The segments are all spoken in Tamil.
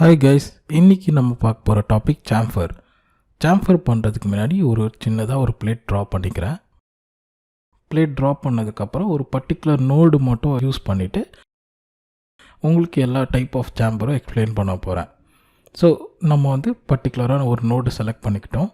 ஹாய் கைஸ், இன்றைக்கி நம்ம பார்க்க போகிற டாபிக் சாம்ஃபர். சாம்ஃபர் பண்ணுறதுக்கு முன்னாடி ஒரு சின்னதாக ஒரு பிளேட் ட்ரா பண்ணிக்கிறேன். பிளேட் ட்ரா பண்ணதுக்கப்புறம் ஒரு பர்டிகுலர் நோடு மட்டும் யூஸ் பண்ணிவிட்டு உங்களுக்கு எல்லா டைப் ஆஃப் சாம்பரும் எக்ஸ்பிளைன் பண்ண போகிறேன். ஸோ நம்ம பர்டிகுலரான ஒரு நோடு செலக்ட் பண்ணிக்கிட்டோம்.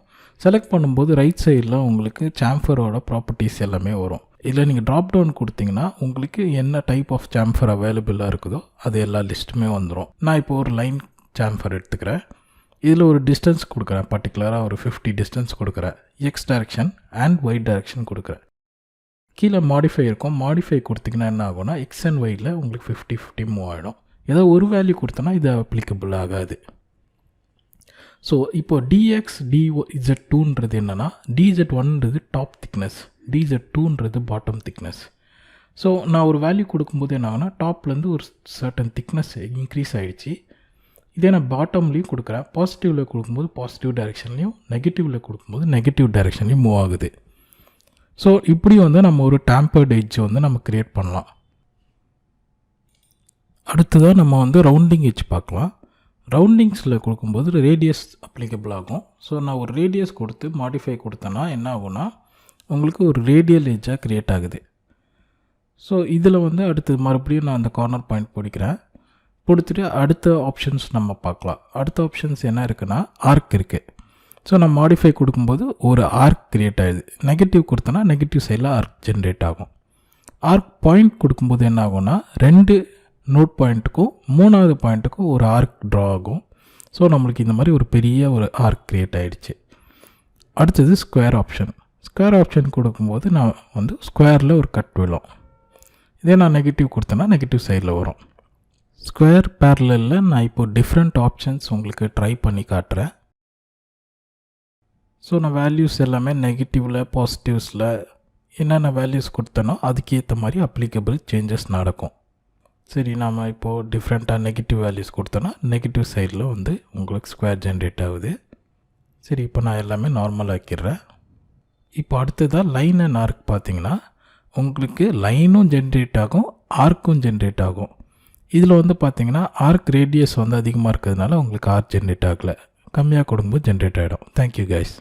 செலக்ட் பண்ணும்போது ரைட் சைடில் உங்களுக்கு சாம்ஃபரோட ப்ராப்பர்ட்டிஸ் எல்லாமே வரும். இதில் நீங்கள் ட்ராப் டவுன் கொடுத்தீங்கன்னா உங்களுக்கு என்ன டைப் ஆஃப் சாம்ஃபர் அவைலபிளாக இருக்குதோ அது எல்லா லிஸ்ட்டுமே வந்துடும். நான் இப்போ ஒரு லைன் சாம்ஃபர் எடுத்துக்கிறேன். இதில் ஒரு டிஸ்டன்ஸ் கொடுக்குறேன், பர்டிகுலராக ஒரு 50 டிஸ்டன்ஸ் கொடுக்குறேன். X direction and Y direction கொடுக்குறேன். கீழே மாடிஃபை இருக்கும். மாடிஃபை கொடுத்திங்கன்னா என்ன ஆகும்னா எக்ஸ் அண்ட் ஒயில் உங்களுக்கு 50-50 மூவ் ஆகிடும். ஏதோ ஒரு வேல்யூ கொடுத்தனா இது அப்ளிகபிள் ஆகாது. ஸோ இப்போ டிஎக்ஸ் டிZ2ன்றது என்னென்னா டிZ1ன்றது டாப் திக்னஸ், டிZ2ன்றது பாட்டம் திக்னஸ். ஸோ நான் ஒரு வேல்யூ கொடுக்கும்போது என்ன ஆகுனா டாப்லேருந்து ஒரு சர்டன் திக்னஸ் இன்க்ரீஸ் ஆகிடுச்சு. இதே நான் பாட்டம்லேயும் கொடுக்குறேன். பாசிட்டிவில் கொடுக்கும்போது பாசிட்டிவ் டைரெக்ஷன்லையும், நெகட்டிவில் கொடுக்கும்போது நெகட்டிவ் டைரெக்ஷன்லையும் மூவ் ஆகுது. ஸோ இப்படி நம்ம ஒரு டேம்பர்டு எட்ஜ் நம்ம க்ரியேட் பண்ணலாம். அடுத்ததாக நம்ம ரவுண்டிங் எட்ஜ் பார்க்கலாம். ரவுண்டிங்ஸில் கொடுக்கும்போது ரேடியஸ் அப்ளிகபிள் ஆகும். ஸோ நான் ஒரு ரேடியஸ் கொடுத்து மாடிஃபை கொடுத்தேன்னா என்ன ஆகும்னா உங்களுக்கு ஒரு ரேடியல் எட்ஜாக க்ரியேட் ஆகுது. ஸோ இதில் அடுத்து மறுபடியும் நான் அந்த கார்னர் பாயிண்ட் பிடிக்கிறேன். கொடுத்துட்டு அடுத்த ஆப்ஷன்ஸ் நம்ம பார்க்கலாம். அடுத்த ஆப்ஷன்ஸ் என்ன இருக்குன்னா ஆர்க் இருக்குது. ஸோ நான் மாடிஃபை கொடுக்கும்போது ஒரு ஆர்க் க்ரியேட் ஆகுது. நெகட்டிவ் கொடுத்தோன்னா நெகட்டிவ் சைடில் ஆர்க் ஜென்ரேட் ஆகும். ஆர்க் பாயிண்ட் கொடுக்கும்போது என்ன ஆகும்னா 2 நோட் பாயிண்ட்டுக்கும் 3வது பாயிண்ட்டுக்கும் ஒரு ஆர்க் ட்ரா ஆகும். ஸோ நம்மளுக்கு இந்த மாதிரி ஒரு பெரிய ஒரு ஆர்க் க்ரியேட் ஆகிடுச்சு. அடுத்தது ஸ்கொயர் ஆப்ஷன். ஸ்கொயர் ஆப்ஷன் கொடுக்கும்போது நான் ஸ்கொயரில் ஒரு கட் விழும். இதே நான் நெகட்டிவ் கொடுத்தேன்னா நெகட்டிவ் சைடில் வரும். ஸ்கொயர் பேரலில் நான் இப்போது டிஃப்ரெண்ட் ஆப்ஷன்ஸ் உங்களுக்கு ட்ரை பண்ணி காட்டுறேன். ஸோ நான் வேல்யூஸ் எல்லாமே நெகட்டிவில் பாசிட்டிவ்ஸில் என்னென்ன வேல்யூஸ் கொடுத்தனோ அதுக்கேற்ற மாதிரி அப்ளிகபிள் சேஞ்சஸ் நடக்கும். சரி, நாம் இப்போது டிஃப்ரெண்ட்டாக நெகட்டிவ் வேல்யூஸ் கொடுத்தோன்னா நெகட்டிவ் சைடில் உங்களுக்கு ஸ்கொயர் ஜென்ரேட் ஆகுது. சரி, இப்போ நான் எல்லாமே நார்மல் ஆக்கிடுறேன். இப்போ அடுத்ததாக லைன் அண்ட் ஆர்க் பார்த்திங்கன்னா உங்களுக்கு லைனும் ஜென்ரேட் ஆகும், ஆர்க்கும் ஜென்ரேட் ஆகும். இதில் பார்த்தீங்கன்னா ஆர்க் ரேடியஸ் அதிகமாக இருக்கிறதுனால உங்களுக்கு ஆர்க் ஜென்ரேட் ஆகலை. கம்மியாக கொடுக்கும்போது ஜென்ரேட் ஆகிடும். Thank you guys.